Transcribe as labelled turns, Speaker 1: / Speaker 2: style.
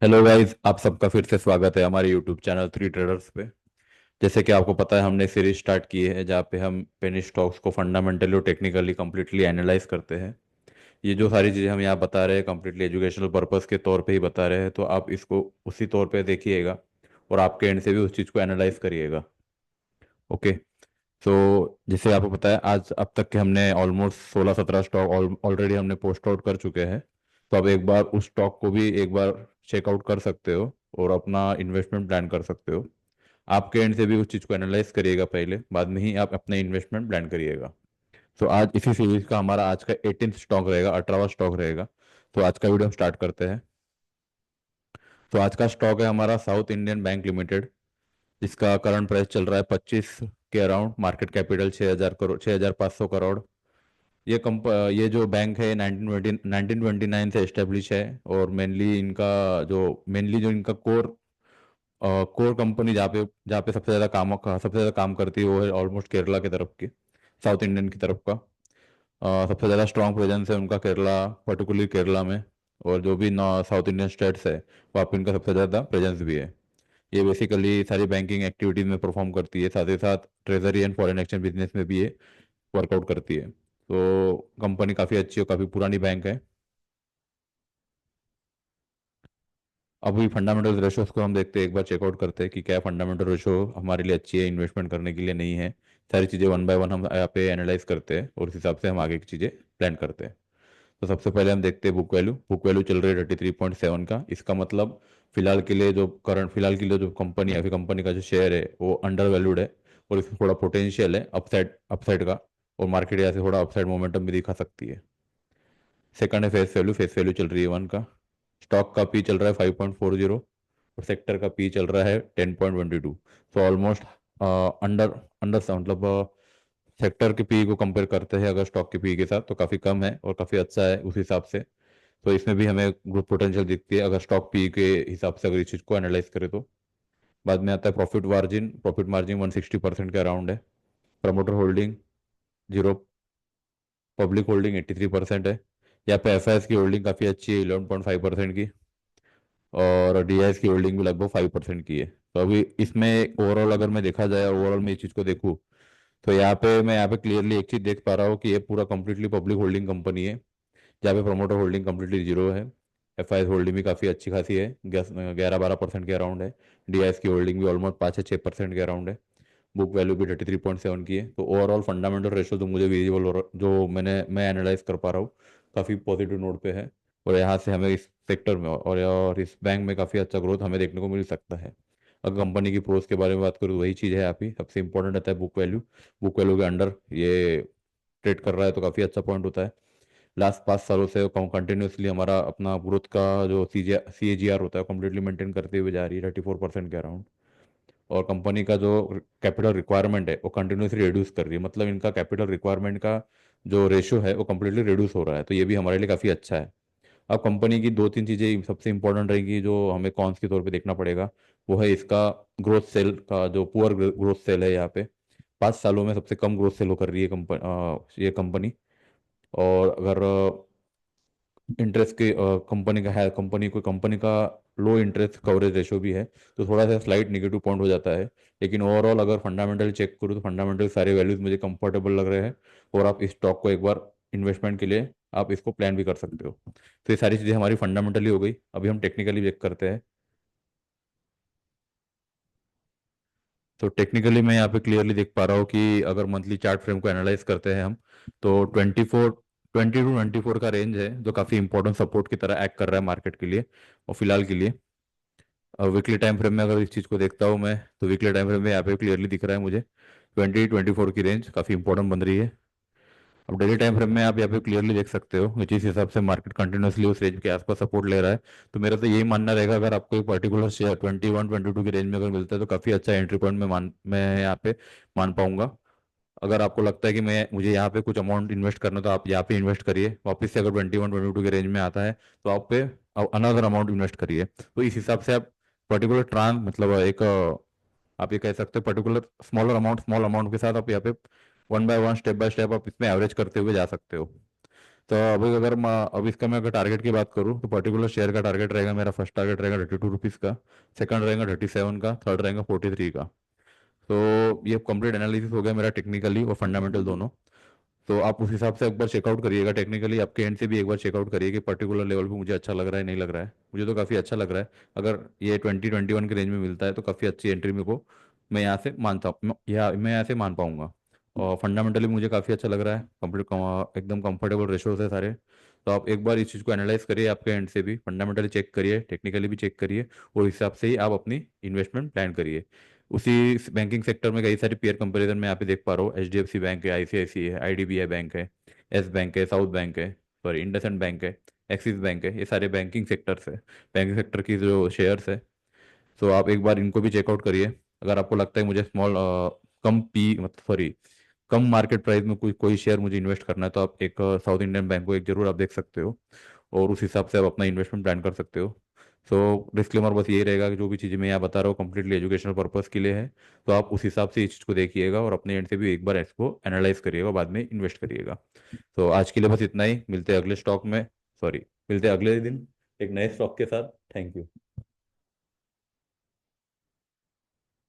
Speaker 1: Hello guys, आप सबका फिर से स्वागत है हमारे यूट्यूब चैनल थ्री ट्रेडर्स पे। जैसे कि आपको पता है, हमने सीरीज स्टार्ट की है जहाँ पे हम पेनी स्टॉक्स को फंडामेंटली और टेक्निकली कम्प्लीटली एनालाइज करते हैं। ये जो सारी चीज़ें हम यहाँ बता रहे हैं कम्प्लीटली एजुकेशनल पर्पस के तौर पे ही बता रहे हैं, तो आप इसको उसी तौर पे देखिएगा और आपके एंड से भी उस चीज़ को एनालाइज करिएगा। ओके। सो जैसे आपको पता है, आज अब तक के हमने ऑलमोस्ट 16-17 स्टॉक ऑलरेडी हमने पोस्ट आउट कर चुके हैं। तो अब एक बार उस स्टॉक को भी एक बार चेकआउट कर सकते हो और अपना इन्वेस्टमेंट प्लान कर सकते हो। आपके एंड से भी उस चीज़ को एनालाइज करिएगा पहले, बाद में ही आप अपना इन्वेस्टमेंट प्लान करिएगा। तो आज इसी सीरीज का हमारा आज का 18th स्टॉक रहेगा, 18वां स्टॉक रहेगा। तो आज का वीडियो हम स्टार्ट करते हैं। तो आज का स्टॉक है हमारा साउथ इंडियन बैंक लिमिटेड, जिसका करंट प्राइस चल रहा है 25 के around, market capital 6,000 crore, 6,500 crore. ये जो बैंक है 1929 से इस्टेब्लिश है। और मेनली जो इनका कोर कंपनी जहाँ पे सबसे ज़्यादा काम करती है वो है ऑलमोस्ट केरला की तरफ की, साउथ इंडियन की तरफ का। सबसे ज़्यादा स्ट्रॉन्ग प्रेजेंस है उनका केरला, पर्टिकुलरली केरला में। और जो भी साउथ इंडियन स्टेट्स है वहाँ पे इनका सबसे ज़्यादा प्रेजेंस भी है। ये बेसिकली सारी बैंकिंग एक्टिविटीज़ में परफॉर्म करती है, साथ ही साथ treasury and foreign exchange business में भी ये वर्कआउट करती है। तो कंपनी काफ़ी अच्छी और काफ़ी पुरानी बैंक है। अभी फंडामेंटल रेशोज को हम देखते हैं, एक बार चेकआउट करते हैं कि क्या फंडामेंटल रेशो हमारे लिए अच्छी है इन्वेस्टमेंट करने के लिए, नहीं है। सारी चीज़ें वन बाय वन हम यहाँ पे एनालाइज करते हैं और उस हिसाब से हम आगे की चीज़ें प्लान करते हैं। तो सबसे पहले हम देखते हैं बुक वैल्यू चल रही है 33.7 का। इसका मतलब फिलहाल के लिए जो कंपनी है, फिर कंपनी का जो शेयर है वो अंडर वैल्यूड है और इसमें थोड़ा पोटेंशियल है अपसाइड अपसाइड का। और मार्केट यहाँ से थोड़ा अपसाइड मोमेंटम भी दिखा सकती है। सेकंड है फेस वैल्यू चल रही है 1 का। स्टॉक का पी चल रहा है 5.40 और सेक्टर का पी चल रहा है 10.22। तो ऑलमोस्ट अंडर अंडर मतलब सेक्टर के पी को कंपेयर करते हैं अगर स्टॉक के पी के साथ, तो काफ़ी कम है और काफ़ी अच्छा है उस हिसाब से। तो इसमें भी हमें ग्रोथ पोटेंशियल दिखती है अगर स्टॉक पी के हिसाब से अगर इस चीज़ को एनालाइज करें तो। बाद में आता है प्रॉफिट मार्जिन 160% के अराउंड है। Promoter holding zero, public holding 83% है। यहाँ पे एफ की होल्डिंग काफ़ी अच्छी है, 11.5% की। और डीआईएस की होल्डिंग भी लगभग 5% की है। तो अभी इसमें ओवरऑल अगर मैं देखा जाए, ओवरऑल मैं इस चीज़ को देखूँ, तो यहाँ पे क्लियरली एक चीज़ देख पा रहा हूँ कि ये पूरा कंप्लीटली पब्लिक होल्डिंग कंपनी है, जहाँ पे प्रमोटर होल्डिंग कंप्लीटली जीरो है। एफ आई होल्डिंग भी काफ़ी अच्छी खासी है, 11-12% के अराउंड है। डीआईएस की होल्डिंग भी ऑलमोस्ट 5 से 6% के अराउंड है। बुक वैल्यू भी 33.7 की है। तो ओवरऑल फंडामेंटल रेशो जो मुझे विजिबल हो रहा, जो मैं एनालाइज कर पा रहा हूँ, काफ़ी पॉजिटिव नोट पे है। और यहाँ से हमें इस सेक्टर में और इस बैंक में काफ़ी अच्छा ग्रोथ हमें देखने को मिल सकता है। अगर कंपनी की प्रोस के बारे में बात करूँ तो वही चीज़ है, यहाँ पे सबसे इंपॉर्टेंट रहता है बुक वैल्यू के अंडर ये ट्रेड कर रहा है तो काफ़ी अच्छा पॉइंट होता है। लास्ट 5 सालों से कंटिन्यूसली हमारा अपना ग्रोथ का जो सी ए जी आर होता है कम्प्लीटली मेंटेन करते हुए जा रही है 34% के अराउंड। और कंपनी का जो कैपिटल रिक्वायरमेंट है वो कंटिन्यूसली रिड्यूस कर रही है, मतलब इनका कैपिटल रिक्वायरमेंट का जो रेशो है वो कम्प्लीटली रिड्यूस हो रहा है, तो ये भी हमारे लिए काफ़ी अच्छा है। अब कंपनी की दो तीन चीज़ें सबसे इंपॉर्टेंट रहेंगी जो हमें कॉन्स के तौर पे देखना पड़ेगा। वो है इसका ग्रोथ सेल का जो पुअर ग्रोथ सेल है, यहाँ पे 5 सालों में सबसे कम ग्रोथ सेल हो कर रही है ये कंपनी। और अगर इंटरेस्ट की कंपनी का लो इंटरेस्ट कवरेज रेशो भी है, तो थोड़ा सा स्लाइट नेगेटिव पॉइंट हो जाता है। लेकिन ओवरऑल अगर फंडामेंटल चेक करूँ तो फंडामेंटल सारे वैल्यूज मुझे कंफर्टेबल लग रहे हैं। और आप इस स्टॉक को एक बार इन्वेस्टमेंट के लिए आप इसको प्लान भी कर सकते हो। तो ये सारी चीज़ें हमारी फंडामेंटली हो गई, अभी हम टेक्निकली चेक करते हैं। तो टेक्निकली मैं यहाँ पे क्लियरली देख पा रहा हूँ कि अगर मंथली चार्ट फ्रेम को एनालाइज करते हैं हम, तो 20 टू 24 का रेंज है जो काफ़ी इंपॉर्टेंट सपोर्ट की तरह एक्ट कर रहा है मार्केट के लिए और फिलहाल के लिए। और वीकली टाइम फ्रेम में अगर इस चीज़ को देखता हूँ मैं, तो वीकली टाइम फ्रेम में यहाँ पे क्लियरली दिख रहा है मुझे 20-24 की रेंज काफ़ी इंपॉर्टेंट बन रही है। अब डेली टाइम फ्रेम में आप यहाँ पे क्लियरली देख सकते हो कि जिस हिसाब से मार्केट कंटिन्यूसली उस रेंज के आसपास सपोर्ट ले रहा है। तो मेरा तो यही मानना रहेगा, अगर आपको एक पर्टिकुलर शेयर 21-22 की रेंज में अगर मिलता है तो काफ़ी अच्छा एंट्री पॉइंट मैं यहाँ पे मान पाऊंगा। अगर आपको लगता है कि मुझे यहाँ पे कुछ अमाउंट इन्वेस्ट करना है, तो आप यहाँ पे इन्वेस्ट करिए। वापस से अगर 21-22 के रेंज में आता है तो आप पे अनदर अमाउंट इन्वेस्ट करिए। तो इस हिसाब से आप पर्टिकुलर मतलब आप ये कह सकते हो पर्टिकुलर स्मॉल अमाउंट के साथ आप यहाँ पे one by one, step by step आप इसमें एवरेज करते हुए जा सकते हो। तो अब इसका मैं अगर टारगेट की बात करूँ तो पर्टिकुलर शेयर का टारगेट रहेगा, मेरा फर्स्ट टारगेट रहेगा 32 रुपीज़ का, सेकंड रहेगा 37 का, थर्ड रहेगा 43 का। तो ये कंप्लीट एनालिसिस हो गया मेरा, टेक्निकली और फंडामेंटल दोनों। तो आप उस हिसाब से एक बार चेकआउट करिएगा, टेक्निकली आपके एंड से भी एक बार चेकआउट करिए कि पर्टिकुलर लेवल पे मुझे अच्छा लग रहा है नहीं लग रहा है। मुझे तो काफ़ी अच्छा लग रहा है। अगर ये 20-21 के रेंज में मिलता है तो काफ़ी अच्छी एंट्री मेरे को, मैं यहाँ से मानता हूँ, मैं यहाँ से मान पाऊंगा। और फंडामेंटली मुझे काफ़ी अच्छा लग रहा है, कंप्लीट एकदम कंफर्टेबल रेशोज है सारे। तो आप एक बार इस चीज़ को एनालाइज करिए, आपके एंड से भी फंडामेंटली चेक करिए, टेक्निकली भी चेक करिए, और इस हिसाब से ही आप अपनी इन्वेस्टमेंट प्लान करिए। उसी बैंकिंग सेक्टर में कई सारी पेयर कंपैरिजन मैं यहाँ पे देख पा रहा हूँ, एचडीएफसी बैंक है, आईसीआईसी है, आईडीबीआई बैंक है, एस बैंक है, साउथ बैंक है, सॉरी इंडसइंड बैंक है, एक्सिस बैंक है, ये सारे बैंकिंग सेक्टर्स है, बैंकिंग सेक्टर की जो शेयर्स है। तो आप एक बार इनको भी चेकआउट करिए। अगर आपको लगता है मुझे कम पी मतलब सॉरी कम मार्केट प्राइस में कोई कोई शेयर मुझे इन्वेस्ट करना है, तो आप एक साउथ इंडियन बैंक को एक जरूर आप देख सकते हो, और उस हिसाब से आप अपना इन्वेस्टमेंट प्लान कर सकते हो। सो डिस्क्लेमर बस यही रहेगा कि जो भी चीज़ें मैं यहाँ बता रहा हूँ कंप्लीटली एजुकेशनल पर्पस के लिए है। तो आप उस हिसाब से इस चीज़ को देखिएगा और अपने एंड से भी एक बार इसको एनालाइज करिएगा, बाद में इन्वेस्ट करिएगा। तो आज के लिए बस इतना ही, मिलते हैं अगले स्टॉक में, सॉरी मिलते हैं अगले दिन एक नए स्टॉक के साथ। Thank you.